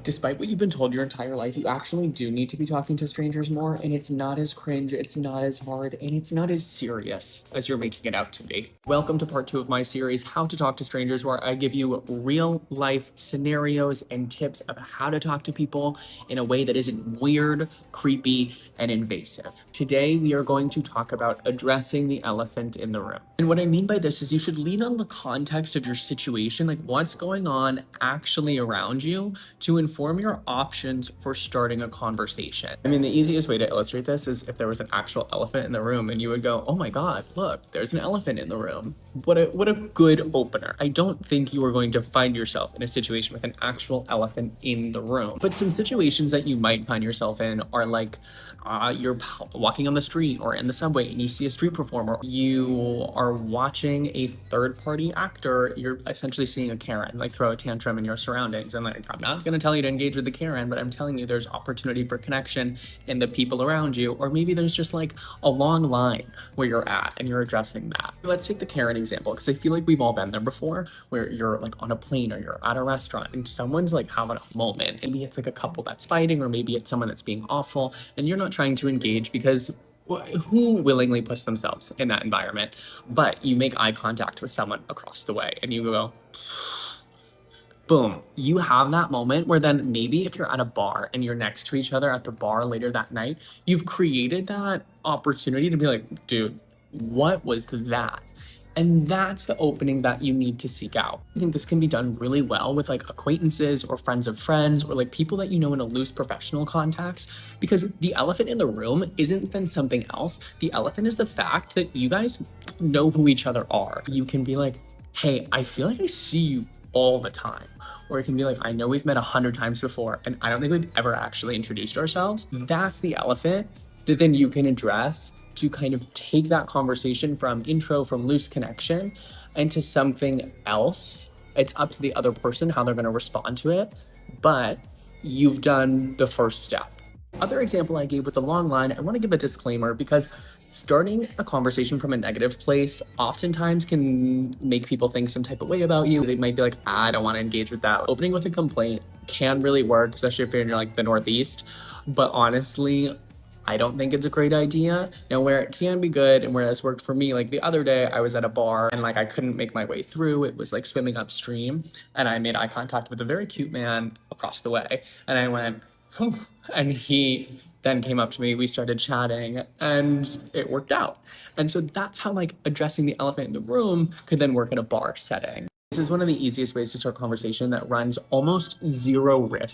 Despite what you've been told your entire life, you actually do need to be talking to strangers more, and it's not as cringe, it's not as hard, and it's not as serious as you're making it out to be. Welcome to part 2 of my series, How to Talk to Strangers, where I give you real life scenarios and tips of how to talk to people in a way that isn't weird, creepy, and invasive. Today, we are going to talk about addressing the elephant in the room. And what I mean by this is you should lean on the context of your situation, like what's going on actually around you, to inform your options for starting a conversation. I mean, the easiest way to illustrate this is if there was an actual elephant in the room and you would go, oh my God, look, there's an elephant in the room. What a good opener. I don't think you are going to find yourself in a situation with an actual elephant in the room. But some situations that you might find yourself in are like, you're walking on the street or in the subway and you see a street performer. You are watching a third-party actor. You're essentially seeing a Karen like throw a tantrum in your surroundings. And like, I'm not going to tell you to engage with the Karen, but I'm telling you there's opportunity for connection in the people around you. Or maybe there's just like a long line where you're at and you're addressing that. Let's take the Karen example, because I feel like we've all been there before, where you're like on a plane or you're at a restaurant and someone's like having a moment. Maybe it's like a couple that's fighting, or maybe it's someone that's being awful, and you're not trying to engage because who willingly puts themselves in that environment? But you make eye contact with someone across the way and you go, boom, you have that moment where then maybe if you're at a bar and you're next to each other at the bar later that night, you've created that opportunity to be like, dude, what was that? And that's the opening that you need to seek out. I think this can be done really well with like acquaintances or friends of friends, or like people that you know in a loose professional context, because the elephant in the room isn't then something else. The elephant is the fact that you guys know who each other are. You can be like, hey, I feel like I see you all the time. Or it can be like, I know we've met 100 times before and I don't think we've ever actually introduced ourselves. That's the elephant that then you can address to kind of take that conversation from intro, from loose connection, into something else. It's up to the other person how they're going to respond to it, but you've done the first step. Other example I gave with the long line, I want to give a disclaimer, because starting a conversation from a negative place oftentimes can make people think some type of way about you. They might be like, I don't want to engage with that. Opening with a complaint can really work, especially if you're in like the Northeast. But honestly, I don't think it's a great idea. Now, where it can be good and where it's worked for me, like the other day I was at a bar and like I couldn't make my way through. It was like swimming upstream, and I made eye contact with a very cute man across the way. And I went, oh, and he then came up to me, we started chatting, and it worked out. And so that's how like addressing the elephant in the room could then work in a bar setting. This is one of the easiest ways to start a conversation that runs almost zero risk